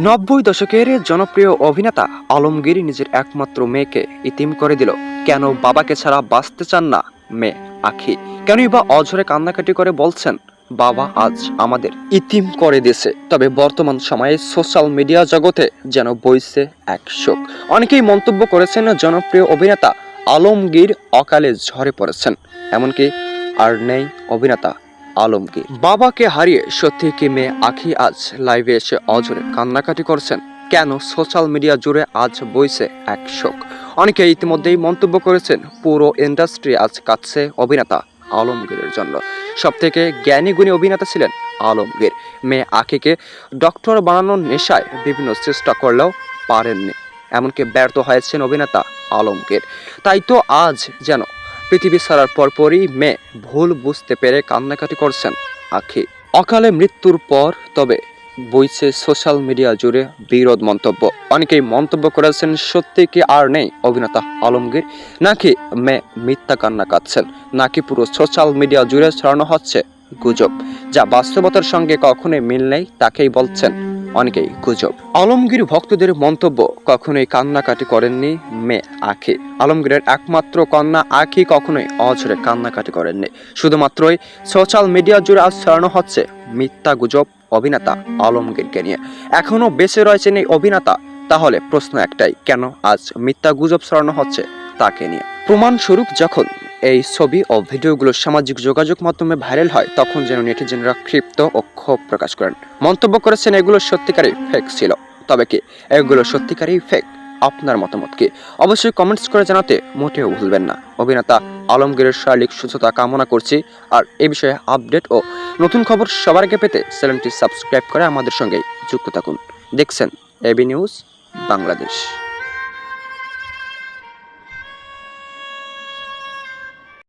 90 দশকের জনপ্রিয় অভিনেতা আলমগীর নিজের একমাত্র মেয়েকে ইতিম করে দিল। কেন বাবাকে ছাড়া বাঁচতে চান না মেয়ে আখি? কেনই বা অঝরে কান্নাকাটি করে বলছেন বাবা আজ আমাদের ইতিম করে দিয়েছে? তবে বর্তমান সময়ে সোশ্যাল মিডিয়া জগতে যেন বইছে এক শোক। অনেকেই মন্তব্য করেছেন জনপ্রিয় অভিনেতা আলমগীর অকালে ঝরে পড়েছেন, এমনকি আর নেই অভিনেতা আলমগীর। বাবাকে হারিয়ে সত্যি কি মেয়ে আখি আজ লাইভে এসে অঝরে কান্নাকাটি করছেন? কেন সোশ্যাল মিডিয়া জুড়ে আজ বইছে এক শোক? অনেকে ইতিমধ্যেই মন্তব্য করেছেন পুরো ইন্ডাস্ট্রি আজ কাঁদছে অভিনেতা আলমগীরের জন্য। সব থেকে জ্ঞানী গুণী অভিনেতা ছিলেন আলমগীর। মেয়ে আখিকে ডক্টর বানানোর নেশায় বিভিন্ন চেষ্টা করলেও পারেননি, এমনকি ব্যর্থ হয়েছেন অভিনেতা আলমগীর। তাই তো আজ যেন পৃথিবী ছাড়ার পরপরই মেয়ে ভুল বুঝতে পেরে কান্নাকাটি করছেন আখি। অকালে মৃত্যুর পর তবে বইছে সোশ্যাল মিডিয়া জুড়ে বিরোধ মন্তব্য। অনেকেই মন্তব্য করেছেন সত্যি কি আর নেই অভিনেতা আলমগীর, নাকি মেয়ে মিথ্যা কান্না কাঁদছেন, নাকি পুরো সোশ্যাল মিডিয়া জুড়ে ছড়ানো হচ্ছে গুজব, যা বাস্তবতার সঙ্গে কখনোই মিল নেই, তাকেই বলছেন অনেকেই গুজব। আলমগীর ভক্তদের মন্তব্য, কখনোই কান্নাকাটি করেননি মেয়ে আখি। আলমগীরের একমাত্র কন্যা আখি কখনোই অঝরে কান্নাকাটি করেননি। শুধুমাত্রই সোশ্যাল মিডিয়া জুড়ে আজ ছড়ানো হচ্ছে মিথ্যা গুজব অভিনেতা আলমগীরকে নিয়ে। এখনো বেঁচে রয়েছেন এই অভিনেতা, তাহলে প্রশ্ন একটাই, কেন আজ মিথ্যা গুজব ছড়ানো হচ্ছে তাকে নিয়ে? প্রমাণস্বরূপ যখন এই ছবি ও ভিডিওগুলো সামাজিক যোগাযোগ মাধ্যমে ভাইরাল হয়, তখন যেন নেটিজেনরা ক্ষিপ্ত ও ক্ষোভ প্রকাশ করেন। মন্তব্য করেছেন এগুলো সত্যিকারই ফেক ছিল। তবে কি এগুলো সত্যিকারই ফেক? আপনার মতামত কি? অবশ্যই কমেন্টস করে জানাতে মোটেও ভুলবেন না। অভিনেতা আলমগীরের শারীরিক সুস্থতা কামনা করছি। আর এই বিষয়ে আপডেট ও নতুন খবর সবার আগে পেতে চ্যানেলটি সাবস্ক্রাইব করে আমাদের সঙ্গে যুক্ত থাকুন। দেখছেন এবি নিউজ বাংলাদেশ।